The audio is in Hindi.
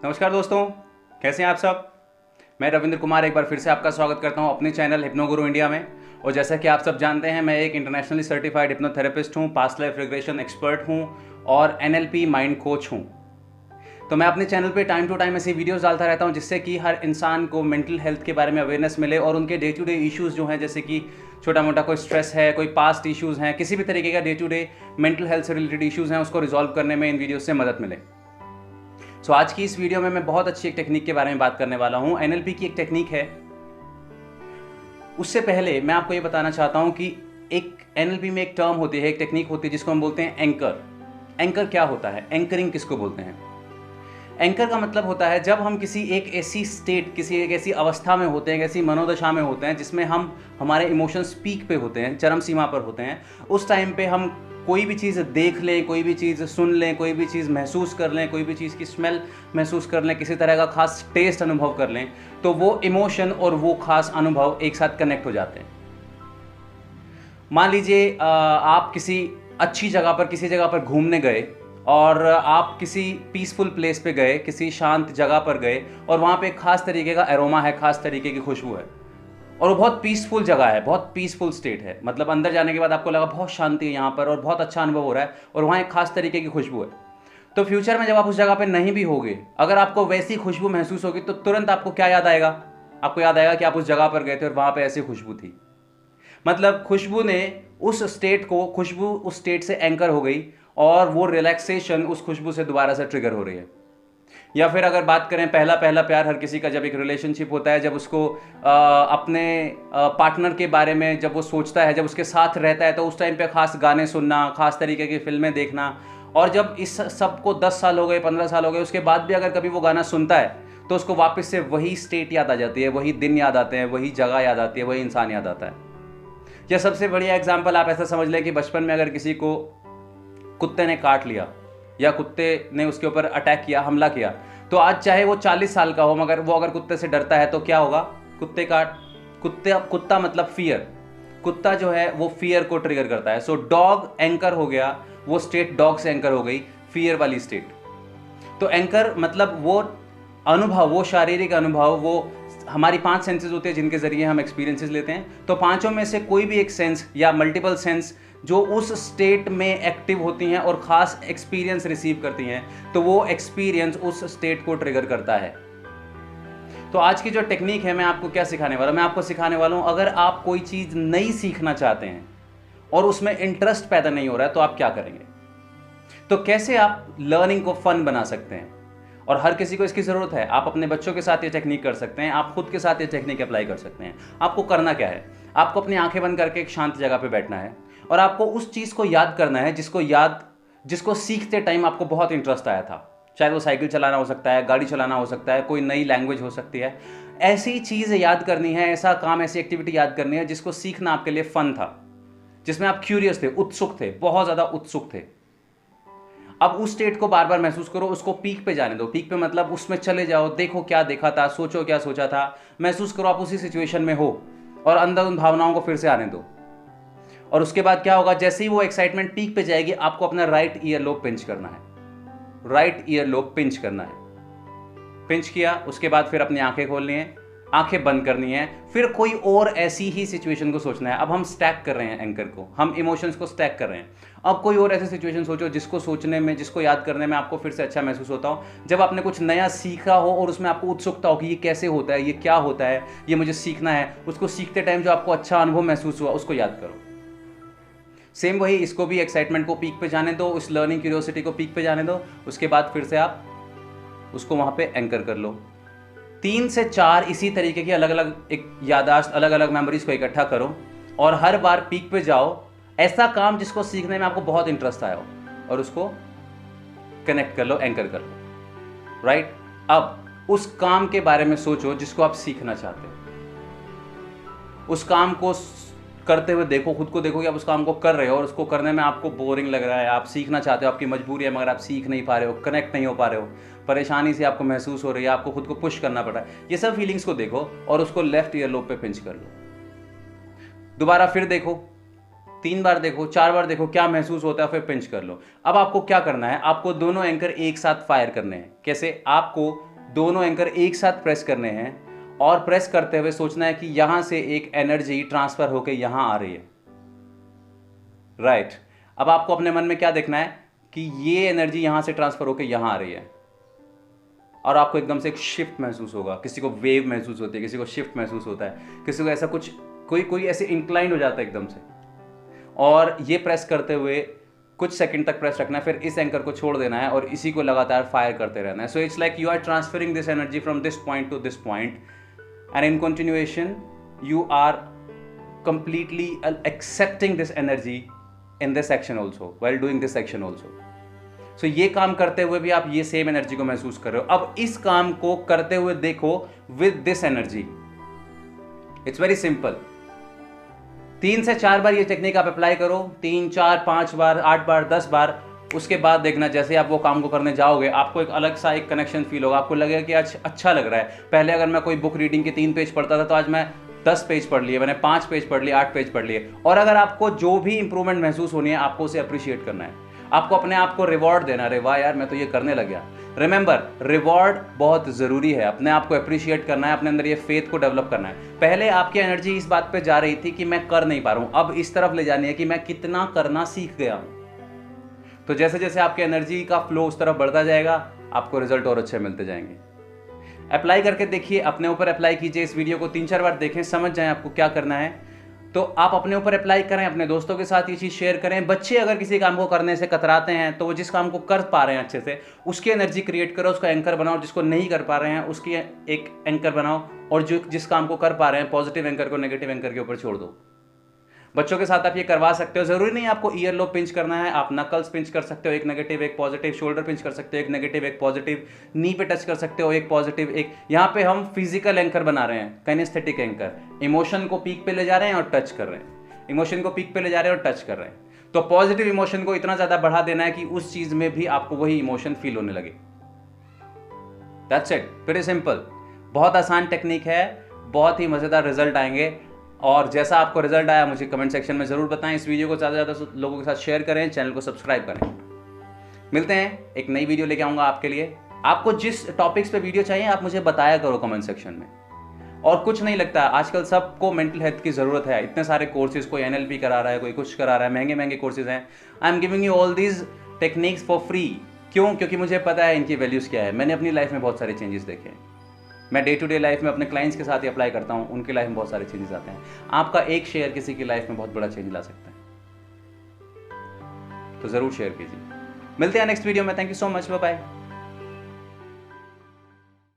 नमस्कार दोस्तों, कैसे हैं आप सब। मैं रविंद्र कुमार एक बार फिर से आपका स्वागत करता हूं अपने चैनल हिप्नोगुरु इंडिया में। और जैसा कि आप सब जानते हैं, मैं एक इंटरनेशनली सर्टिफाइड हिप्नोथेरेपिस्ट हूं, पास्ट लाइफ रिग्रेशन एक्सपर्ट हूं और एनएलपी माइंड कोच हूं। तो मैं अपने चैनल पे टाइम टू टाइम ऐसी वीडियोस डालता रहता हूं जिससे कि हर इंसान को मेंटल हेल्थ के बारे में अवेयरनेस मिले और उनके डे टू डे इश्यूज़ जो हैं, जैसे कि छोटा मोटा कोई स्ट्रेस है, कोई पास्ट इश्यूज़ हैं, किसी भी तरीके का day to day mental health से रिलेटेड इश्यूज़ हैं, उसको रिजॉल्व करने में इन वीडियोज़ से मदद मिले। सो आज की इस वीडियो में मैं बहुत अच्छी एक टेक्निक के बारे में बात करने वाला हूं। एनएलपी की एक टेक्निक है। उससे पहले मैं आपको ये बताना चाहता हूं कि एक एनएलपी में एक टर्म होती है, एक टेक्निक होती है जिसको हम बोलते हैं एंकर। एंकर क्या होता है? एंकरिंग किसको बोलते हैं? एंकर का मतलब होता है जब हम किसी एक ऐसी स्टेट, किसी एक ऐसी अवस्था में होते हैं, एक ऐसी मनोदशा में होते हैं जिसमें हम हमारे इमोशंस पीक पे होते हैं, चरम सीमा पर होते हैं। उस टाइम पे हम कोई भी चीज़ देख लें, कोई भी चीज़ सुन लें, कोई भी चीज़ महसूस कर लें, कोई भी चीज़ की स्मेल महसूस कर लें, किसी तरह का खास टेस्ट अनुभव कर लें, तो वो इमोशन और वो खास अनुभव एक साथ कनेक्ट हो जाते हैं। मान लीजिए आप किसी अच्छी जगह पर, किसी जगह पर घूमने गए और आप किसी पीसफुल प्लेस पे गए, किसी शांत जगह पर गए और वहाँ पे एक खास तरीके का एरोमा है, खास तरीके की खुशबू है और वो बहुत पीसफुल जगह है, बहुत पीसफुल स्टेट है। मतलब अंदर जाने के बाद आपको लगा बहुत शांति है यहाँ पर और बहुत अच्छा अनुभव हो रहा है और वहाँ एक खास तरीके की खुशबू है। तो फ्यूचर में जब आप उस जगह पे नहीं भी होगे, अगर आपको वैसी खुशबू महसूस होगी तो तुरंत आपको क्या याद आएगा? आपको याद आएगा कि आप उस जगह पर गए थे और वहाँ पे ऐसी खुशबू थी। मतलब खुशबू ने उस स्टेट को, खुशबू उस स्टेट से एंकर हो गई और वो रिलैक्सेशन उस खुशबू से दोबारा से ट्रिगर हो रही है। या फिर अगर बात करें पहला पहला प्यार, हर किसी का जब एक रिलेशनशिप होता है, जब उसको अपने पार्टनर के बारे में जब वो सोचता है, जब उसके साथ रहता है, तो उस टाइम पे खास गाने सुनना, खास तरीके की फिल्में देखना। और जब इस सब को 10 साल हो गए, 15 साल हो गए, उसके बाद भी अगर कभी वो गाना सुनता है तो उसको वापस से वही स्टेट याद आ जाती है, वही दिन याद आते हैं, वही जगह याद आती है, वही इंसान याद आता है। या सबसे बढ़िया एग्जाम्पल आप ऐसा समझ लें कि बचपन में अगर किसी को कुत्ते ने काट लिया या कुत्ते ने उसके ऊपर अटैक किया, हमला किया, तो आज चाहे वो 40 साल का हो, मगर वो अगर कुत्ते से डरता है तो क्या होगा? कुत्ता मतलब फियर। कुत्ता जो है वो फियर को ट्रिगर करता है। सो डॉग एंकर हो गया, वो स्टेट डॉग से एंकर हो गई, फियर वाली स्टेट। तो एंकर मतलब वो अनुभव, वो शारीरिक अनुभव, वो हमारी 5 सेंसेस होते हैं जिनके जरिए हम एक्सपीरियंसेस लेते हैं। तो पांचों में से कोई भी एक सेंस या मल्टीपल सेंस जो उस स्टेट में एक्टिव होती हैं और ख़ास एक्सपीरियंस रिसीव करती हैं, तो वो एक्सपीरियंस उस स्टेट को ट्रिगर करता है। तो आज की जो टेक्निक है, मैं आपको क्या सिखाने वाला हूँ? मैं आपको सिखाने वाला हूँ, अगर आप कोई चीज़ नई सीखना चाहते हैं और उसमें इंटरेस्ट पैदा नहीं हो रहा है तो आप क्या करेंगे? तो कैसे आप लर्निंग को फन बना सकते हैं? और हर किसी को इसकी ज़रूरत है। आप अपने बच्चों के साथ ये टेक्निक कर सकते हैं, आप खुद के साथ ये टेक्निक अप्लाई कर सकते हैं। आपको करना क्या है? आपको अपनी आंखें बंद करके एक शांत जगह पे बैठना है और आपको उस चीज़ को याद करना है जिसको सीखते टाइम आपको बहुत इंटरेस्ट आया था। चाहे वो साइकिल चलाना हो सकता है, गाड़ी चलाना हो सकता है, कोई नई लैंग्वेज हो सकती है। ऐसी चीज़ याद करनी है, ऐसा काम, ऐसी एक्टिविटी याद करनी है जिसको सीखना आपके लिए फन था, जिसमें आप क्यूरियस थे, उत्सुक थे, बहुत ज़्यादा उत्सुक थे। अब उस स्टेट को बार बार महसूस करो, उसको पीक पे जाने दो। पीक पे मतलब उसमें चले जाओ, देखो क्या देखा था, सोचो क्या सोचा था, महसूस करो आप उसी सिचुएशन में हो और अंदर उन भावनाओं को फिर से आने दो। और उसके बाद क्या होगा? जैसे ही वो एक्साइटमेंट पीक पे जाएगी, आपको अपना राइट ईयर लोब पिंच करना है। राइट ईयर लोब पिंच करना है। पिंच किया, उसके बाद फिर अपनी आंखें खोलनी है, आंखें बंद करनी है, फिर कोई और ऐसी ही सिचुएशन को सोचना है। अब हम स्टैक कर रहे हैं एंकर को, हम इमोशंस को स्टैक कर रहे हैं। अब कोई और ऐसी सिचुएशन सोचो जिसको सोचने में, जिसको याद करने में आपको फिर से अच्छा महसूस होता हो, जब आपने कुछ नया सीखा हो और उसमें आपको उत्सुकता हो कि ये कैसे होता है, ये क्या होता है, ये मुझे सीखना है। उसको सीखते टाइम जो आपको अच्छा अनुभव महसूस हुआ, उसको याद करो। सेम वही, इसको भी एक्साइटमेंट को पीक पे जाने दो, उस लर्निंग क्यूरियोसिटी को पीक पे जाने दो। उसके बाद फिर से आप उसको वहाँ पे एंकर कर लो। 3 से 4 इसी तरीके की अलग अलग एक यादाश्त, अलग अलग मेमोरीज को इकट्ठा करो और हर बार पीक पे जाओ। ऐसा काम जिसको सीखने में आपको बहुत इंटरेस्ट आया हो और उसको कनेक्ट कर लो, एंकर कर लो। राइट? अब उस काम के बारे में सोचो जिसको आप सीखना चाहते हो। उस काम को करते हुए देखो, खुद को देखो कि आप उस काम को कर रहे हो और उसको करने में आपको बोरिंग लग रहा है, आप सीखना चाहते हो, आपकी मजबूरी है, मगर आप सीख नहीं पा रहे हो, कनेक्ट नहीं हो पा रहे हो, परेशानी से आपको महसूस हो रही है, आपको खुद को पुश करना पड़ रहा है। ये सब फीलिंग्स को देखो और उसको लेफ्ट ईयर लोब पे पिंच कर लो। दोबारा फिर देखो, 3 बार देखो, 4 बार देखो, क्या महसूस होता है, फिर पिंच कर लो। अब आपको क्या करना है? आपको दोनों एंकर एक साथ फायर करने हैं। कैसे? आपको दोनों एंकर एक साथ प्रेस करने हैं और प्रेस करते हुए सोचना है कि यहां से एक एनर्जी ट्रांसफर होकर यहां आ रही है। राइट। अब आपको अपने मन में क्या देखना है कि ये एनर्जी यहां से ट्रांसफर होकर यहां आ रही है और आपको एकदम से एक शिफ्ट महसूस होगा। किसी को वेव महसूस होती है, किसी को शिफ्ट महसूस होता है, किसी को ऐसा कुछ कोई ऐसे इंक्लाइन हो जाता है एकदम से। और ये प्रेस करते हुए कुछ सेकंड तक प्रेस रखना है, फिर इस एंकर को छोड़ देना है और इसी को लगातार फायर करते रहना है। So it's like you are transferring this energy from this point to this point and in continuation you are completely accepting this energy in this action also, while doing this action also. So ये काम करते हुए भी आप ये सेम एनर्जी को महसूस कर रहे हो। अब इस काम को करते हुए देखो with this energy. It's very simple. 3 से 4 बार ये टेक्निक आप अप्लाई करो, 3, 4, 5 बार, 8 बार, 10 बार। उसके बाद देखना जैसे आप वो काम को करने जाओगे आपको एक अलग सा एक कनेक्शन फील होगा। आपको लगेगा कि आज अच्छा लग रहा है। पहले अगर मैं कोई बुक रीडिंग के 3 पेज पढ़ता था तो आज मैं 10 पेज पढ़ लिए, मैंने 5 पेज पढ़ लिए, 8 पेज पढ़ लिए। और अगर आपको जो भी इंप्रूवमेंट महसूस होनी है आपको उसे अप्रिशिएट करना है, आपको अपने आप को रिवॉर्ड देना। अरे वाह यार मैं तो ये करने लग गया। रिमेंबर, रिवॉर्ड बहुत जरूरी है। अपने आप को अप्रिशिएट करना है, अपने अंदर ये फेथ को डेवलप करना है। पहले आपकी एनर्जी इस बात पे जा रही थी कि मैं कर नहीं पा रहा हूं, अब इस तरफ ले जानी है कि मैं कितना करना सीख गया हूं। तो जैसे जैसे आपकी एनर्जी का फ्लो उस तरफ बढ़ता जाएगा आपको रिजल्ट और अच्छे मिलते जाएंगे। अप्लाई करके देखिए, अपने ऊपर अप्लाई कीजिए। इस वीडियो को 3-4 बार देखें, समझ जाएं आपको क्या करना है। तो आप अपने ऊपर अप्लाई करें, अपने दोस्तों के साथ ये चीज़ शेयर करें। बच्चे अगर किसी काम को करने से कतराते हैं तो वो जिस काम को कर पा रहे हैं अच्छे से उसकी एनर्जी क्रिएट करो, उसका एंकर बनाओ। जिसको नहीं कर पा रहे हैं उसकी एक एंकर बनाओ और जो जिस काम को कर पा रहे हैं पॉजिटिव एंकर को नेगेटिव एंकर के ऊपर छोड़ दो। बच्चों के साथ आप ये करवा सकते हो। जरूरी नहीं आपको ईयर लोब पिंच करना है, आप नकल्स पिंच कर सकते हो, एक नेगेटिव एक पॉजिटिव, शोल्डर पिंच कर सकते हो, एक नेगेटिव एक पॉजिटिव, नी पे टच कर सकते हो, एक पॉजिटिव एक। यहाँ पे हम फिजिकल एंकर बना रहे हैं, काइनेस्थेटिक एंकर। इमोशन को पीक पे ले जा रहे हैं और टच कर रहे हैं, इमोशन को पीक पे ले जा रहे हैं और टच कर रहे हैं। तो पॉजिटिव इमोशन को इतना ज्यादा बढ़ा देना है कि उस चीज में भी आपको वही इमोशन फील होने लगे। That's it, very simple. बहुत आसान टेक्निक है, बहुत ही मजेदार रिजल्ट आएंगे। और जैसा आपको रिजल्ट आया मुझे कमेंट सेक्शन में जरूर बताएं। इस वीडियो को ज़्यादा से ज़्यादा लोगों के साथ शेयर करें, चैनल को सब्सक्राइब करें। मिलते हैं, एक नई वीडियो लेके आऊँगा आपके लिए। आपको जिस टॉपिक्स पे वीडियो चाहिए आप मुझे बताया करो कमेंट सेक्शन में। और कुछ नहीं लगता, आजकल सबको मेंटल हेल्थ की ज़रूरत है। इतने सारे कोर्सेज, कोई NLP करा रहा है, कोई कुछ करा रहा है, महंगे महंगे कोर्सेज हैं। I am giving you all these techniques for free. क्यों? क्योंकि मुझे पता है इनकी वैल्यूज़ क्या है। मैंने अपनी लाइफ में बहुत सारे चेंजेस देखे हैं। मैं डे टू डे लाइफ में अपने क्लाइंट्स के साथ ही अप्लाई करता हूँ, उनकी लाइफ में बहुत सारे चेंजेस आते हैं। आपका एक शेयर किसी की लाइफ में बहुत बड़ा चेंज ला सकता है, तो ज़रूर शेयर कीजिए। मिलते हैं नेक्स्ट वीडियो में। Thank you so much, bye bye.